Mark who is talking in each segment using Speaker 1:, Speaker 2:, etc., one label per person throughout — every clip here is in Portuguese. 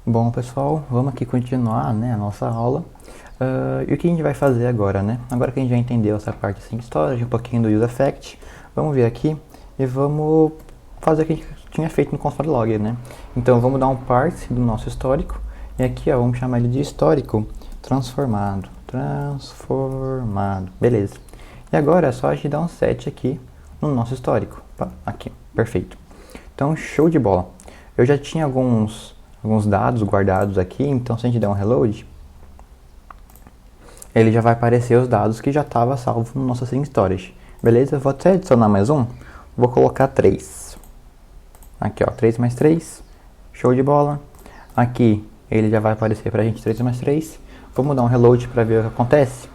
Speaker 1: Bom, pessoal, vamos aqui continuar, né, a nossa aula. E o que a gente vai fazer agora, né? Agora que a gente já entendeu essa parte assim, storage, um pouquinho do useEffect, vamos vir aqui e vamos fazer o que a gente tinha feito no console log, né? Então vamos dar um parse do nosso histórico e aqui, ó, vamos chamar ele de histórico transformado. Transformado, beleza. E agora é só a gente dar um set aqui no nosso histórico. Aqui, perfeito. Então, show de bola. Eu já tinha alguns dados guardados aqui, então se a gente der um reload, ele já vai aparecer os dados que já estava salvo no nosso Sync Storage. Beleza? Vou até adicionar mais um. Vou colocar 3. Aqui, ó, 3 mais 3. Show de bola. Aqui ele já vai aparecer pra gente 3 mais 3. Vamos dar um reload para ver o que acontece.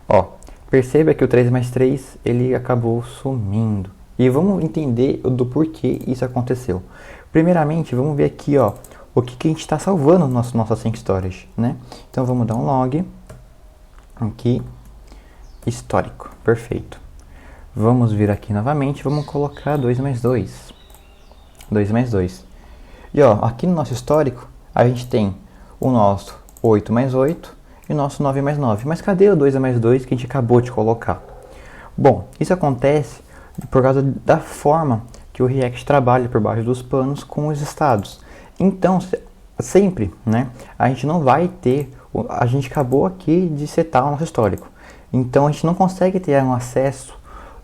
Speaker 1: Ó, perceba que o 3 mais 3 ele acabou sumindo. E vamos entender do porquê isso aconteceu. Primeiramente, vamos ver aqui, ó, o que a gente está salvando no nosso Sync Storage, né? Então vamos dar um log aqui, histórico, perfeito. Vamos vir aqui novamente, vamos colocar 2 mais 2. 2 mais 2. E ó, aqui no nosso histórico, a gente tem o nosso 8 mais 8 e o nosso 9 mais 9. Mas cadê o 2 mais 2 que a gente acabou de colocar? Bom, isso acontece por causa da forma que o React trabalha por baixo dos panos com os estados. Então, sempre, né, a gente não vai ter, a gente acabou aqui de setar o nosso histórico. Então, a gente não consegue ter um acesso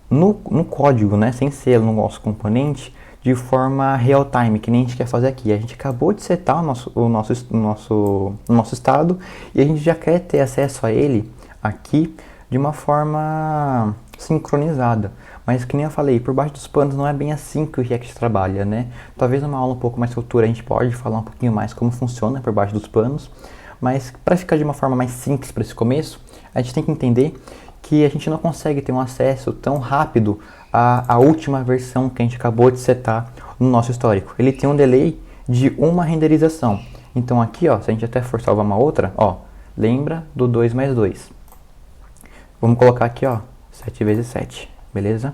Speaker 1: no código, né, sem ser no nosso componente, de forma real-time, que nem a gente quer fazer aqui. A gente acabou de setar o nosso estado e a gente já quer ter acesso a ele aqui de uma forma sincronizada. Mas que nem eu falei, por baixo dos panos não é bem assim que o React trabalha, né? Talvez numa aula um pouco mais futura a gente pode falar um pouquinho mais como funciona por baixo dos panos. Mas para ficar de uma forma mais simples para esse começo, a gente tem que entender que a gente não consegue ter um acesso tão rápido à última versão que a gente acabou de setar no nosso histórico. Ele tem um delay de uma renderização. Então aqui, ó, se a gente até for salvar uma outra, ó, lembra do 2 mais 2. Vamos colocar aqui, ó, 7 vezes 7, beleza?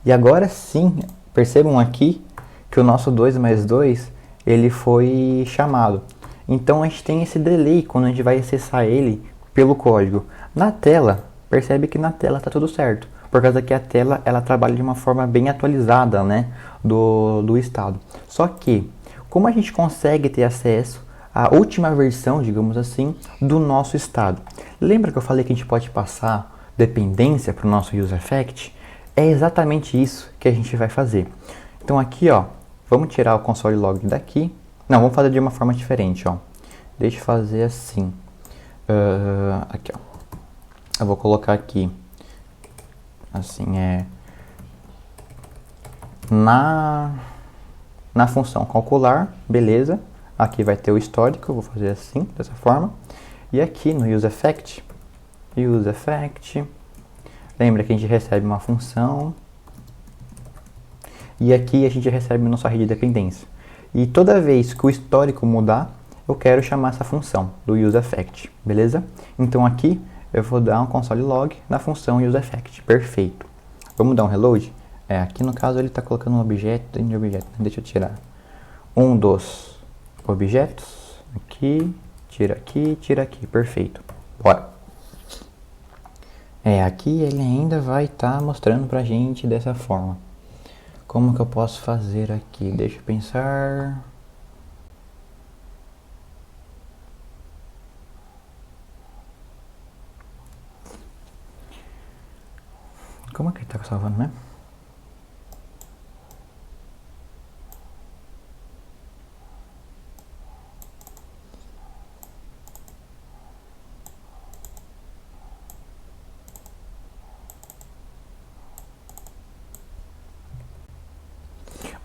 Speaker 1: E agora sim, percebam aqui que o nosso 2 mais 2, ele foi chamado. Então a gente tem esse delay quando a gente vai acessar ele pelo código. Na tela, percebe que na tela está tudo certo, por causa que a tela ela trabalha de uma forma bem atualizada, né, do estado. Só que, como a gente consegue ter acesso à última versão, digamos assim, do nosso estado? Lembra que eu falei que a gente pode passar dependência para o nosso useEffect? É exatamente isso que a gente vai fazer. Então aqui, ó, vamos tirar o console log daqui. Não, vamos fazer de uma forma diferente, ó. Deixa eu fazer assim. Aqui, ó. Eu vou colocar aqui, assim, na função calcular, beleza. Aqui vai ter o histórico, eu vou fazer assim, dessa forma. E aqui no useEffect, lembra que a gente recebe uma função. E aqui a gente recebe nossa rede de dependência. E toda vez que o histórico mudar, eu quero chamar essa função do useEffect, beleza? Então aqui eu vou dar um console log na função useEffect, perfeito. Vamos dar um reload? Aqui no caso ele está colocando um objeto dentro de objeto, deixa eu tirar um dos objetos, aqui, tira aqui, perfeito. Bora. Aqui ele ainda vai estar mostrando pra gente dessa forma. Como que eu posso fazer aqui? Deixa eu pensar. Como é que ele tá salvando, né?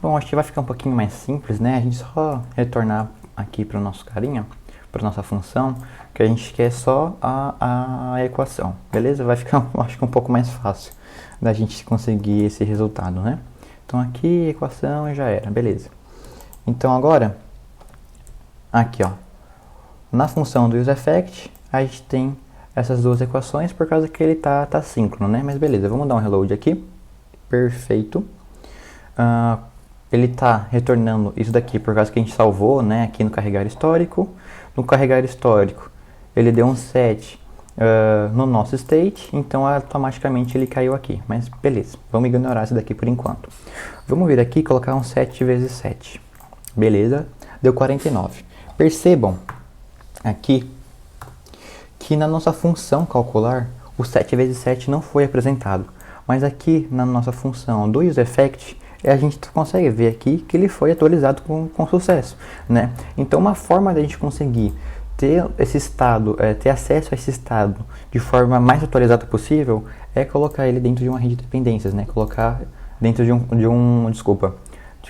Speaker 1: Bom, acho que vai ficar um pouquinho mais simples, né? A gente só retornar aqui para o nosso carinha, para nossa função, que a gente quer só a equação, beleza? Vai ficar, acho que um pouco mais fácil da gente conseguir esse resultado, né? Então aqui, equação e já era, beleza. Então agora, aqui, ó, na função do useEffect, a gente tem essas duas equações por causa que ele tá síncrono, né? Mas beleza, vamos dar um reload aqui. Perfeito. ele está retornando isso daqui por causa que a gente salvou, né, aqui no carregar histórico. No carregar histórico, ele deu um set no nosso state, então automaticamente ele caiu aqui. Mas beleza, vamos ignorar isso daqui por enquanto. Vamos vir aqui e colocar um 7 vezes 7. Beleza, deu 49. Percebam aqui que na nossa função calcular, o 7 vezes 7 não foi apresentado. Mas aqui na nossa função do useEffect, a gente consegue ver aqui que ele foi atualizado com sucesso, né? Então uma forma da gente conseguir ter esse estado, ter acesso a esse estado de forma mais atualizada possível é colocar ele dentro de uma rede de dependências, né? Colocar dentro de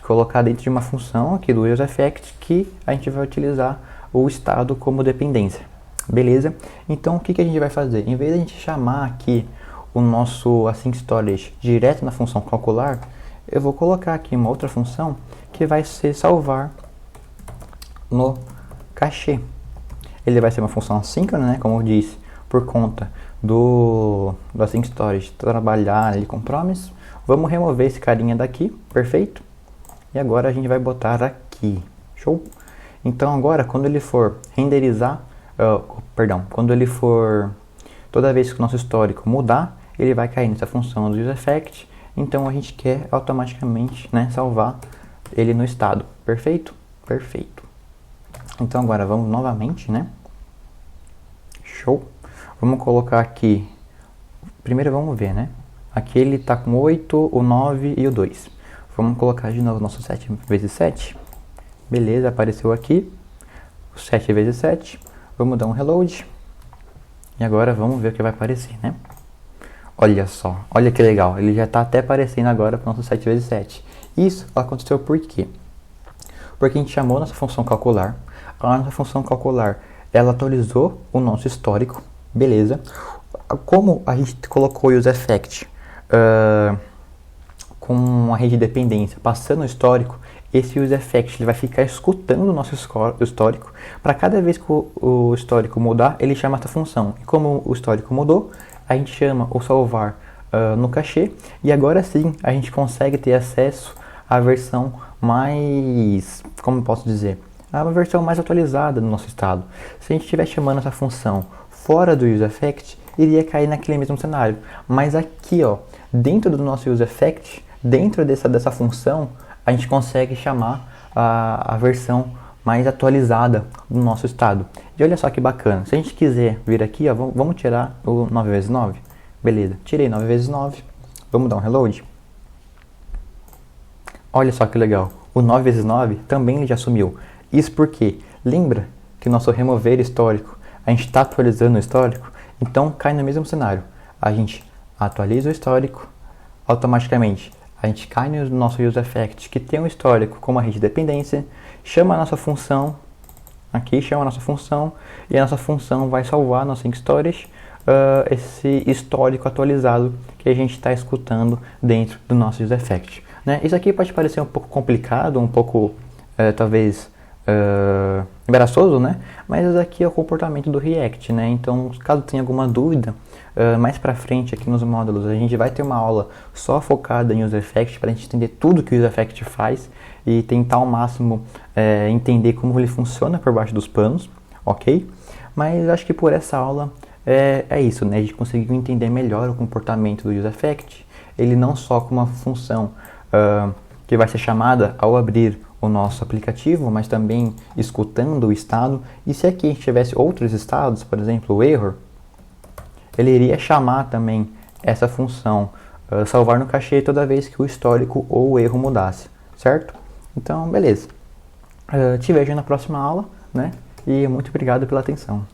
Speaker 1: colocar dentro de uma função aqui do useEffect que a gente vai utilizar o estado como dependência, beleza? Então o que a gente vai fazer? Em vez de a gente chamar aqui o nosso async storage direto na função calcular, eu vou colocar aqui uma outra função que vai ser salvar no cachê. Ele vai ser uma função assíncrona, né, como eu disse, por conta do async storage trabalhar ali com promise. Vamos remover esse carinha daqui, perfeito? E agora a gente vai botar aqui, show? Então agora quando ele for renderizar, toda vez que o nosso histórico mudar, ele vai cair nessa função do useEffect. Então a gente quer automaticamente, né, salvar ele no estado. Perfeito? Perfeito. Então agora vamos novamente, né? Show. Vamos colocar aqui. Primeiro vamos ver, né? Aqui ele está com 8, o 9 e o 2. Vamos colocar de novo o nosso 7 vezes 7. Beleza, apareceu aqui. O 7 vezes 7. Vamos dar um reload. E agora vamos ver o que vai aparecer, né? Olha só, olha que legal, ele já está até aparecendo agora para o nosso 7 vezes 7. Isso aconteceu por quê? Porque a gente chamou nossa função calcular, a nossa função calcular, ela atualizou o nosso histórico, beleza? Como a gente colocou o useEffect com uma rede de dependência passando o histórico, esse useEffect ele vai ficar escutando o nosso histórico, para cada vez que o histórico mudar, ele chama essa função. E como o histórico mudou, a gente chama o salvar no cachê, e agora sim a gente consegue ter acesso à versão mais, como eu posso dizer, a versão mais atualizada do nosso estado. Se a gente estiver chamando essa função fora do useEffect, iria cair naquele mesmo cenário. Mas aqui, ó, dentro do nosso useEffect, dentro dessa função, a gente consegue chamar a versão mais atualizada do nosso estado. E olha só que bacana, se a gente quiser vir aqui, ó, vamos tirar o 9 vezes 9. Beleza, tirei 9 vezes 9. Vamos dar um reload. Olha só que legal, o 9 vezes 9 também ele já sumiu. Isso porque, lembra que o nosso remover histórico, a gente está atualizando o histórico, então cai no mesmo cenário. A gente atualiza o histórico, automaticamente a gente cai no nosso useEffect que tem um histórico com uma rede de dependência, chama a nossa função, aqui chama a nossa função, e a nossa função vai salvar no async storage esse histórico atualizado que a gente está escutando dentro do nosso useEffect, né? Isso aqui pode parecer um pouco complicado, um pouco talvez embaraçoso, né? Mas esse aqui é o comportamento do React, né? Então, caso tenha alguma dúvida, mais pra frente aqui nos módulos a gente vai ter uma aula só focada em useEffect para a gente entender tudo que o useEffect faz e tentar ao máximo entender como ele funciona por baixo dos panos, ok? Mas acho que por essa aula é isso, né? A gente conseguiu entender melhor o comportamento do useEffect, ele não só como uma função que vai ser chamada ao abrir o nosso aplicativo, mas também escutando o estado. E se aqui a gente tivesse outros estados, por exemplo, o error, ele iria chamar também essa função salvar no cachê toda vez que o histórico ou o erro mudasse, certo? Então, beleza. Te vejo na próxima aula, né? E muito obrigado pela atenção.